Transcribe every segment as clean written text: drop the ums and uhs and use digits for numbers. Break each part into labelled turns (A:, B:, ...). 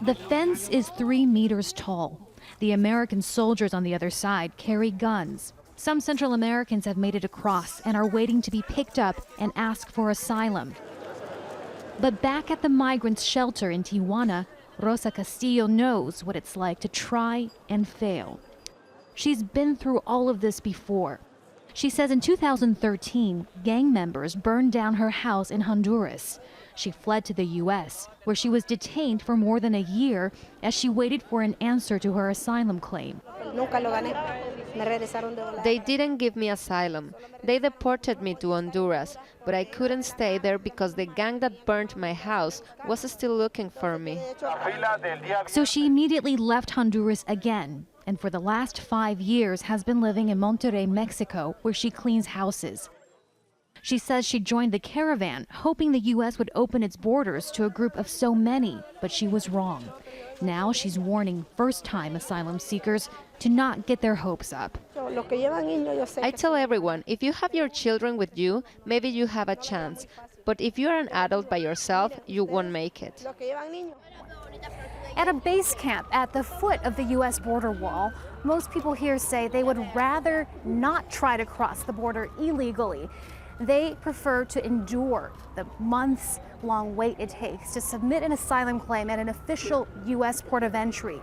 A: The fence is 3 meters tall. The American soldiers on the other side carry guns. Some Central Americans have made it across and are waiting to be picked up and ask for asylum. But back at the migrants' shelter in Tijuana, Rosa Castillo knows what it's like to try and fail. She's been through all of this before. She says in 2013, gang members burned down her house in Honduras. She fled to the U.S., where she was detained for more than a year as she waited for an answer to her asylum claim.
B: They didn't give me asylum. They deported me to Honduras, but I couldn't stay there because the gang that burned my house was still looking for me.
A: So she immediately left Honduras again, and for the last 5 years has been living in Monterrey, Mexico, where she cleans houses. She says she joined the Caravan, hoping the U.S. would open its borders to a group of so many, but she was wrong. Now she's warning first-time asylum seekers to not get their hopes up.
B: I tell everyone, if you have your children with you, maybe you have a chance. But if you're an adult by yourself, you won't make it.
C: At a base camp at the foot of the U.S. border wall, most people here say they would rather not try to cross the border illegally. They prefer to endure the months-long wait it takes to submit an asylum claim at an official U.S. port of entry.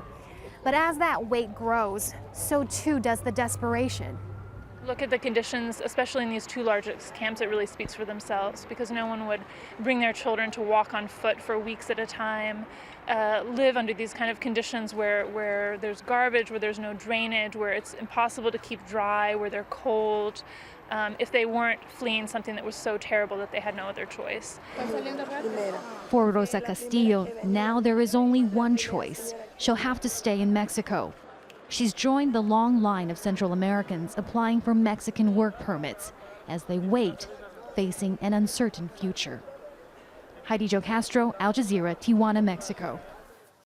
C: But as that wait grows, so too does the desperation.
D: Look at the conditions, especially in these 2 largest camps. It really speaks for themselves, because no one would bring their children to walk on foot for weeks at a time, live under these kind of conditions where there's garbage, where there's no drainage, where it's impossible to keep dry, where they're cold, if they weren't fleeing something that was so terrible that they had no other choice.
A: For Rosa Castillo, now there is only one choice. She'll have to stay in Mexico. She's joined the long line of Central Americans applying for Mexican work permits as they wait, facing an uncertain future. Heidi ZHOU-CASTRO, Al Jazeera, Tijuana, Mexico.